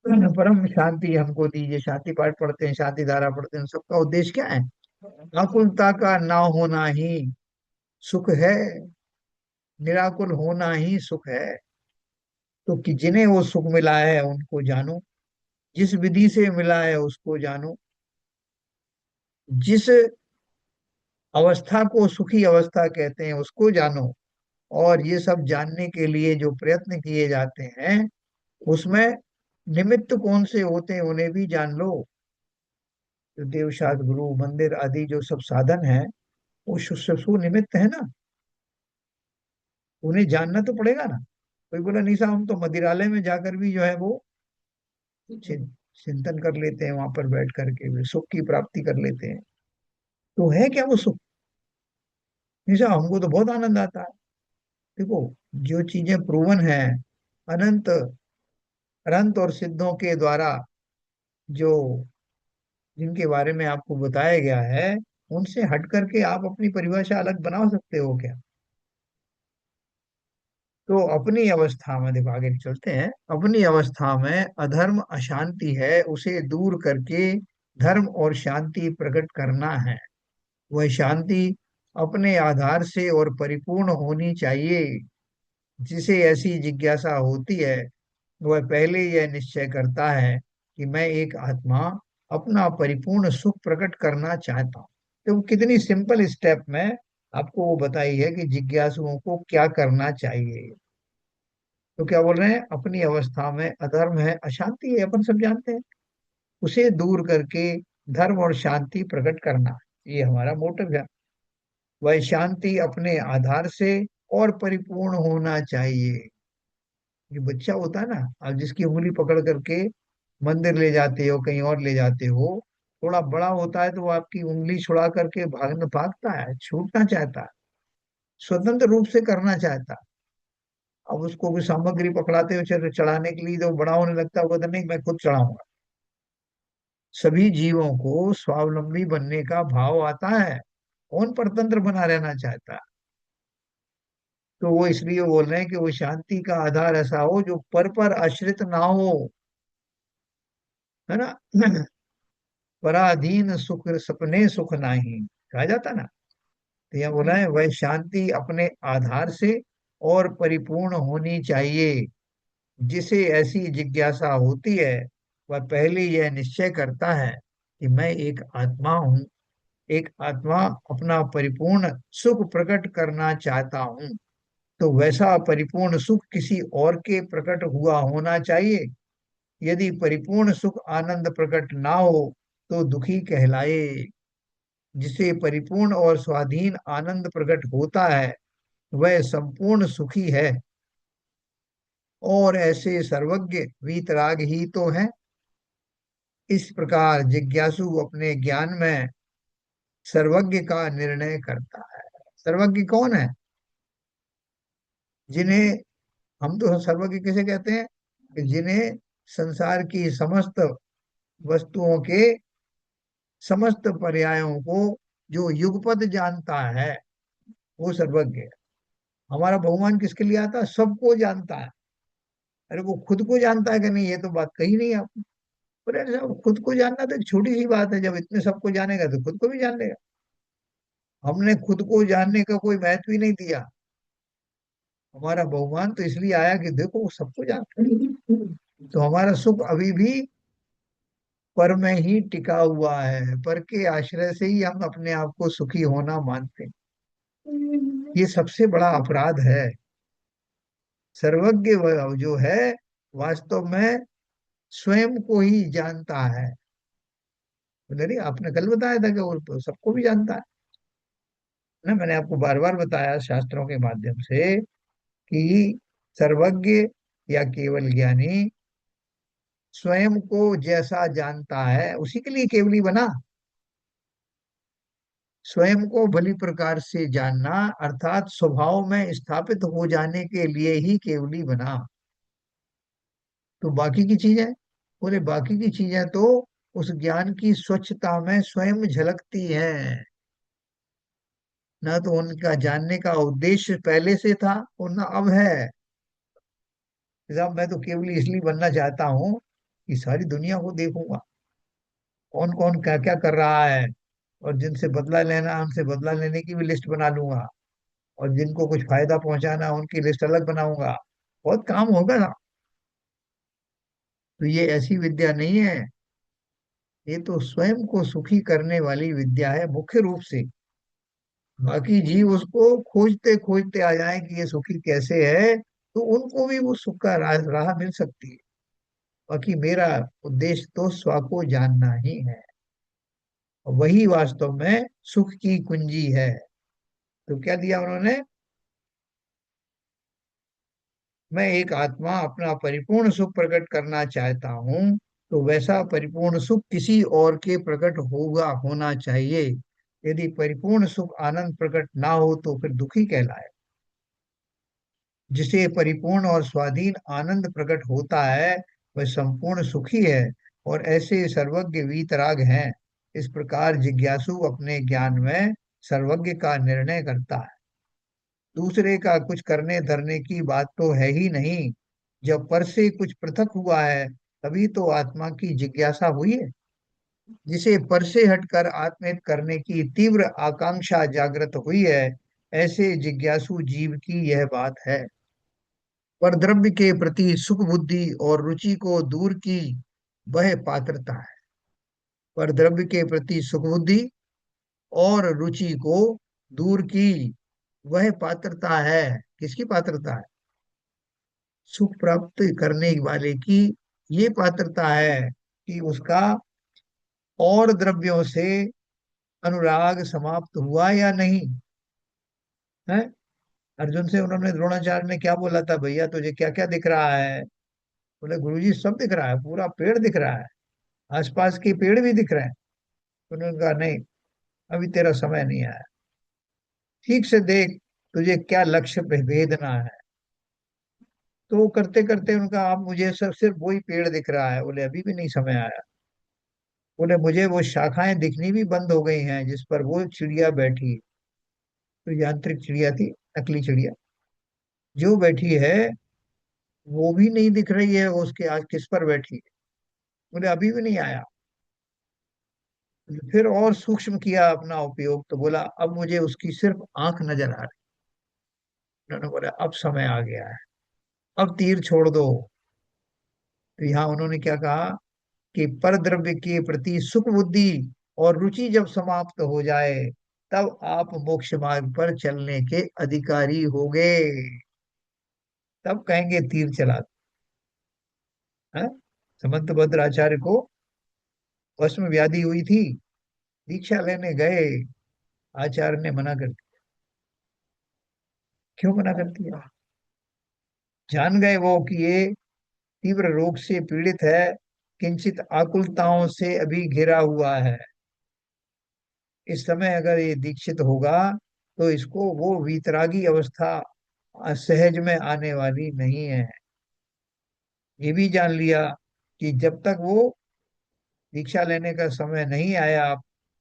S1: है। परम शांति हमको दीजिए, शांति पाठ पढ़ते हैं, शांति धारा पढ़ते हैं, सबका उद्देश्य क्या है। आकुलता का ना होना ही सुख है, निराकुल होना ही सुख है। तो कि जिन्हें वो सुख मिला है उनको जानो, जिस विधि से मिला है उसको जानो, जिस अवस्था को सुखी अवस्था कहते हैं उसको जानो। और ये सब जानने के लिए जो प्रयत्न किए जाते हैं, उसमें निमित्त कौन से होते हैं उन्हें भी जान लो। जो देवशास्त्र गुरु मंदिर आदि जो सब साधन है, वो निमित्त है ना, उन्हें जानना तो पड़ेगा ना। कोई बोला नहीं साहब हम तो मंदिरालय में जाकर भी जो है वो चिंतन कर लेते हैं, वहां पर बैठ करके भी सुख की प्राप्ति कर लेते हैं। तो है क्या वो सुख। नहीं साहब हमको तो बहुत आनंद आता है। देखो जो चीजें प्रूवन है, अनंत अनंत और सिद्धों के द्वारा, जो जिनके बारे में आपको बताया गया है, उनसे हट करके आप अपनी परिभाषा अलग बना सकते हो क्या। तो अपनी अवस्था में देखो आगे चलते हैं। अपनी अवस्था में अधर्म अशांति है, उसे दूर करके धर्म और शांति प्रकट करना है। वह शांति अपने आधार से और परिपूर्ण होनी चाहिए। जिसे ऐसी जिज्ञासा होती है, वह पहले यह निश्चय करता है कि मैं एक आत्मा अपना परिपूर्ण सुख प्रकट करना चाहता हूँ। तो कितनी सिंपल स्टेप में आपको वो बताई है कि जिज्ञासुओं को क्या करना चाहिए। तो क्या बोल रहे हैं, अपनी अवस्था में अधर्म है अशांति है, अपन सब जानते हैं, उसे दूर करके धर्म और शांति प्रकट करना, ये हमारा मोटिव है। वह शांति अपने आधार से और परिपूर्ण होना चाहिए। जो बच्चा होता है ना, आप जिसकी उंगली पकड़ करके मंदिर ले जाते हो, कहीं और ले जाते हो, थोड़ा बड़ा होता है तो वो आपकी उंगली छुड़ा करके भागता है, छूटना चाहता है, स्वतंत्र रूप से करना चाहता है। अब उसको कोई सामग्री पकड़ाते हो चढ़ाने के लिए, तो बड़ा होने लगता है, वो कहता नहीं मैं खुद चढ़ाऊंगा। सभी जीवों को स्वावलंबी बनने का भाव आता है, कौन परतंत्र बना रहना चाहता है। तो वो इसलिए बोल रहे हैं कि वो शांति का आधार ऐसा हो जो पर आश्रित ना हो। है ना। पराधीन सुख सपने सुख नाही, कहा जाता ना। तो यहाँ बोला है वह शांति अपने आधार से और परिपूर्ण होनी चाहिए। जिसे ऐसी जिज्ञासा होती है, वह पहले यह निश्चय करता है कि मैं एक आत्मा हूँ, एक आत्मा अपना परिपूर्ण सुख प्रकट करना चाहता हूँ। तो वैसा परिपूर्ण सुख किसी और के प्रकट हुआ होना चाहिए। यदि परिपूर्ण सुख आनंद प्रकट ना हो तो दुखी कहलाए। जिसे परिपूर्ण और स्वाधीन आनंद प्रकट होता है, वह संपूर्ण सुखी है। और ऐसे सर्वज्ञ वीतराग ही तो है। इस प्रकार जिज्ञासु अपने ज्ञान में सर्वज्ञ का निर्णय करता है। सर्वज्ञ कौन है? जिन्हें हम तो सर्वज्ञ किसे कहते हैं? कि जिन्हें संसार की समस्त वस्तुओं के समस्त पर्यायों को जो युगपत जानता है, वो सर्वज्ञ है। हमारा भगवान किसके लिए आता है? सबको जानता है। अरे वो खुद को जानता है कि नहीं, ये तो बात कही नहीं आपने। पर अरे साहब, खुद को जानना तो एक छोटी सी बात है, जब इतने सबको जानेगा तो खुद को भी जान लेगा। हमने खुद को जानने का कोई महत्व ही नहीं दिया। हमारा भगवान तो इसलिए आया कि देखो वो सबको जानता है। तो हमारा सुख अभी भी पर में ही टिका हुआ है। पर के आश्रय से ही हम अपने आप को सुखी होना मानते हैं। ये सबसे बड़ा अपराध है। सर्वज्ञ जो है, वास्तव में स्वयं को ही जानता है। बोले नहीं, आपने कल बताया था कि वो तो सबको भी जानता है ना। मैंने आपको बार बार बताया शास्त्रों के माध्यम से कि सर्वज्ञ या केवल ज्ञानी स्वयं को जैसा जानता है उसी के लिए केवली बना। स्वयं को भली प्रकार से जानना अर्थात स्वभाव में स्थापित हो जाने के लिए ही केवली बना। तो बाकी की चीजें, बोले बाकी की चीजें तो उस ज्ञान की स्वच्छता में स्वयं झलकती हैं। ना तो उनका जानने का उद्देश्य पहले से था और ना अब है। साहब मैं तो केवल इसलिए बनना चाहता हूँ कि सारी दुनिया को देखूंगा, कौन कौन क्या क्या कर रहा है, और जिनसे बदला लेना है, उनसे बदला लेने की भी लिस्ट बना लूंगा, और जिनको कुछ फायदा पहुंचाना है, उनकी लिस्ट अलग बनाऊंगा। बहुत काम होगा ना। तो ये ऐसी विद्या नहीं है। ये तो स्वयं को सुखी करने वाली विद्या है मुख्य रूप से। बाकी जीव उसको खोजते खोजते आ जाए कि ये सुखी कैसे है, तो उनको भी वो सुख का राह मिल सकती है। बाकी मेरा उद्देश्य तो स्व को जानना ही है, और वही वास्तव में सुख की कुंजी है। तो क्या दिया उन्होंने? मैं एक आत्मा अपना परिपूर्ण सुख प्रकट करना चाहता हूँ, तो वैसा परिपूर्ण सुख किसी और के प्रकट होना चाहिए। यदि परिपूर्ण सुख आनंद प्रकट ना हो तो फिर दुखी कहलाए। जिसे परिपूर्ण और स्वाधीन आनंद प्रकट होता है, वह संपूर्ण सुखी है। और ऐसे सर्वज्ञ वीतराग हैं। इस प्रकार जिज्ञासु अपने ज्ञान में सर्वज्ञ का निर्णय करता है। दूसरे का कुछ करने धरने की बात तो है ही नहीं। जब पर से कुछ पृथक हुआ है, तभी तो आत्मा की जिज्ञासा हुई है। जिसे पर से हटकर आत्महित करने की तीव्र आकांक्षा जागृत हुई है, ऐसे जिज्ञासु जीव की यह बात है। पर द्रव्य के प्रति सुख बुद्धि और रुचि को दूर की वह पात्रता है। पर द्रव्य के प्रति सुख बुद्धि और रुचि को दूर की वह पात्रता है। किसकी पात्रता है? सुख प्राप्त करने वाले की ये पात्रता है कि उसका और द्रव्यों से अनुराग समाप्त हुआ या नहीं है। अर्जुन से उन्होंने, द्रोणाचार्य ने क्या बोला था, भैया तुझे क्या क्या दिख रहा है? बोले गुरुजी सब दिख रहा है, पूरा पेड़ दिख रहा है, आसपास के पेड़ भी दिख रहे हैं। उन्होंने कहा नहीं, अभी तेरा समय नहीं आया, ठीक से देख तुझे क्या लक्ष्य भेदना है। तो वो करते करते उनका, आप मुझे सब सिर्फ वही पेड़ दिख रहा है। बोले अभी भी नहीं समय आया। बोले मुझे वो शाखाएं दिखनी भी बंद हो गई हैं जिस पर वो चिड़िया बैठी। तो यांत्रिक चिड़िया थी, नकली चिड़िया जो बैठी है, वो भी नहीं दिख रही है, उसके आज किस पर बैठी है। बोले अभी भी नहीं आया। फिर और सूक्ष्म किया अपना उपयोग, तो बोला अब मुझे उसकी सिर्फ आंख नजर आ रही। उन्होंने बोला अब समय आ गया है, अब तीर छोड़ दो। तो यहाँ उन्होंने क्या कहा कि पर द्रव्य के प्रति सुख बुद्धि और रुचि जब समाप्त हो जाए, तब आप मोक्ष मार्ग पर चलने के अधिकारी होगे। तब कहेंगे तीर चला दो। हैं? समंत भद्राचार्य को भस्म व्याधि हुई थी, दीक्षा लेने गए, आचार्य ने मना कर दिया। क्यों मना कर दिया? जान गए वो कि ये तीव्र रोग से पीड़ित है, किंचित आकुलताओं से अभी घिरा हुआ है। इस समय अगर ये दीक्षित होगा तो इसको वो वीतरागी अवस्था सहज में आने वाली नहीं है। ये भी जान लिया कि जब तक वो दीक्षा लेने का समय नहीं आया,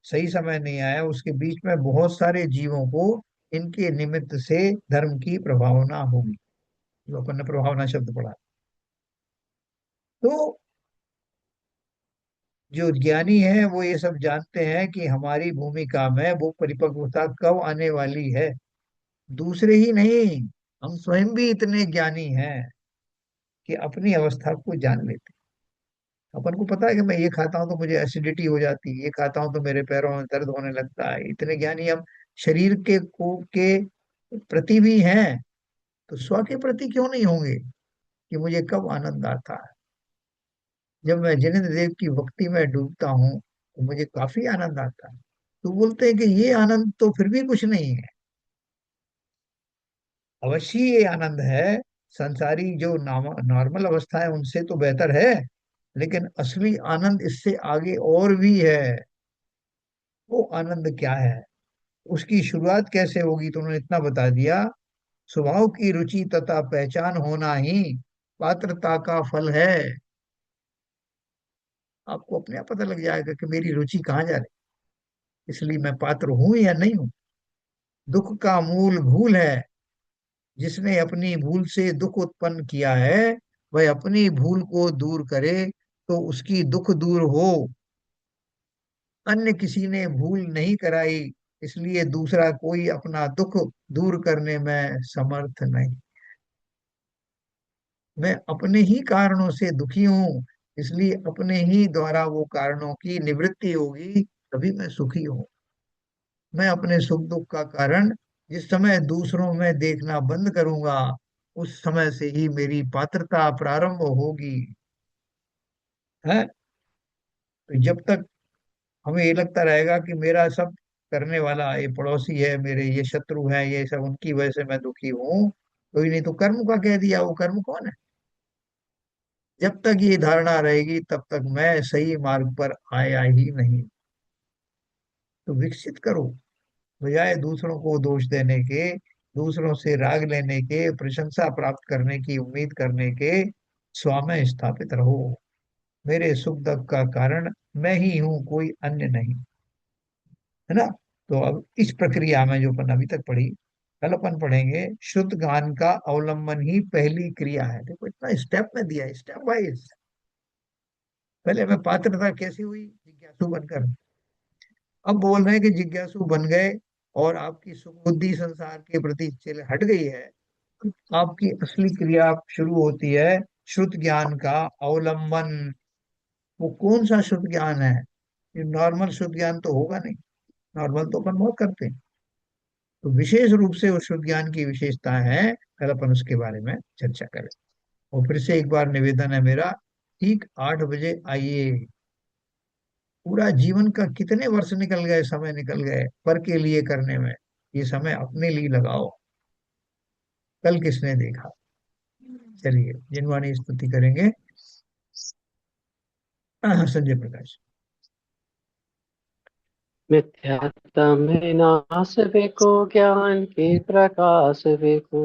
S1: सही समय नहीं आया, उसके बीच में बहुत सारे जीवों को इनके निमित्त से धर्म की प्रभावना होगी। जो अपन ने प्रभावना शब्द पढ़ा। तो जो ज्ञानी है वो ये सब जानते हैं कि हमारी भूमिका में वो परिपक्वता कब आने वाली है। दूसरे ही नहीं, हम स्वयं भी इतने ज्ञानी हैं कि अपनी अवस्था को जान लेते हैं। अपन को पता है कि मैं ये खाता हूं तो मुझे एसिडिटी हो जाती है, ये खाता हूं तो मेरे पैरों में दर्द होने लगता है। इतने ज्ञानी हम शरीर के प्रति भी हैं, तो स्व के प्रति क्यों नहीं होंगे कि मुझे कब आनंद आता है। जब मैं जिनेन्द्र देव की भक्ति में डूबता हूँ तो मुझे काफी आनंद आता है। तो बोलते हैं कि ये आनंद तो फिर भी कुछ नहीं है। अवश्य ये आनंद है, संसारी जो नॉर्मल अवस्था है उनसे तो बेहतर है, लेकिन असली आनंद इससे आगे और भी है। वो आनंद क्या है, उसकी शुरुआत कैसे होगी, तो उन्होंने इतना बता दिया। स्वभाव की रुचि तथा पहचान होना ही पात्रता का फल है। आपको अपने आप पता लग जाएगा कि मेरी रुचि कहाँ जा रही, इसलिए मैं पात्र हूं या नहीं हूं। दुख का मूल भूल है, जिसने अपनी भूल से दुख उत्पन्न किया है वह अपनी भूल को दूर करे तो उसकी दुख दूर हो। अन्य किसी ने भूल नहीं कराई, इसलिए दूसरा कोई अपना दुख दूर करने में समर्थ नहीं। मैं अपने ही कारणों से दुखी हूं, इसलिए अपने ही द्वारा वो कारणों की निवृत्ति होगी, तभी मैं सुखी हूं। मैं अपने सुख दुख का कारण जिस समय दूसरों में देखना बंद करूंगा, उस समय से ही मेरी पात्रता प्रारंभ होगी। है, तो जब तक हमें ये लगता रहेगा कि मेरा सब करने वाला ये पड़ोसी है, मेरे ये शत्रु हैं, ये सब उनकी वजह से मैं दुखी हूँ, कोई नहीं, तो कर्म का कह दिया, वो कर्म कौन है। जब तक ये धारणा रहेगी तब तक मैं सही मार्ग पर आया ही नहीं। तो विकसित करो, बजाय दूसरों को दोष देने के, दूसरों से राग लेने के, प्रशंसा प्राप्त करने की उम्मीद करने के, स्व में स्थापित रहो। मेरे सुख दुख का कारण मैं ही हूँ, कोई अन्य नहीं। है ना। तो अब इस प्रक्रिया में जो अपन अभी तक पढ़ी, कल अपन पढ़ेंगे शुद्ध ज्ञान का अवलंबन ही पहली क्रिया है। देखो इतना स्टेप में दिया है, स्टेप वाइज। पहले हमें पात्रता कैसी हुई, जिज्ञासु बनकर। अब बोल रहे हैं कि जिज्ञासु बन गए और आपकी सुबुद्धि संसार के प्रति चले हट गई है, तो आपकी असली क्रिया शुरू होती है शुद्ध ज्ञान का अवलंबन। वो कौन सा शुद्ध ज्ञान है? ये नॉर्मल शुद्ध ज्ञान तो होगा नहीं, नॉर्मल तो अपन बहुत करते हैं। तो विशेष रूप से उस शुद्ध ज्ञान की विशेषता है, कल अपन उसके बारे में चर्चा करें। और फिर से एक बार निवेदन है मेरा, ठीक 8 बजे आइए। पूरा जीवन का कितने वर्ष निकल गए, समय निकल गए पर के लिए करने में, ये समय अपने लिए लगाओ। कल किसने देखा। चलिए जिनवाणी स्तुति करेंगे। संजय प्रकाश।
S6: मिथ्यात्व में नाश वेको, ज्ञान के प्रकाश वेको,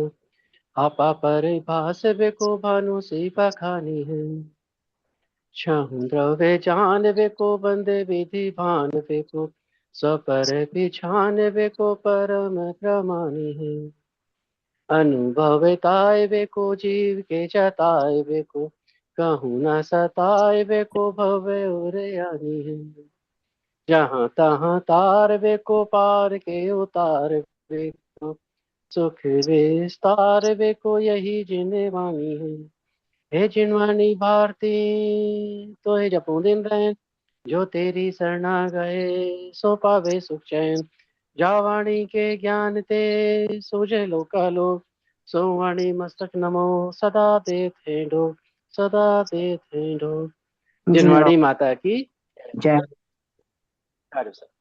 S6: आपा परिभाष वेको, भानु सी बखानी है। छहु द्रव्य जान वेको, बंदे विधि भान वेको, स्वपर पिछान वेको, परम क्रमानी है। अनुभवताय वेको, जीव के जताय वेको, कहूँ न सताय वेको, भवे उरयानी है। जहाँ तहाँ तार वेको, पार के उतार वेको, सुख विस्तार वेको, यही जिने वाणी है। हे जिनवाणी भारती, तो हे जपू दिन रैन, जो तेरी शरणा गए सो पावे सुख चैन। जावाणी के ज्ञान ते सूझे लोकालो, सो वाणी मस्तक नमो सदा देते डो, सदा देते डो। जिनवाणी माता की
S7: जय।
S6: जय।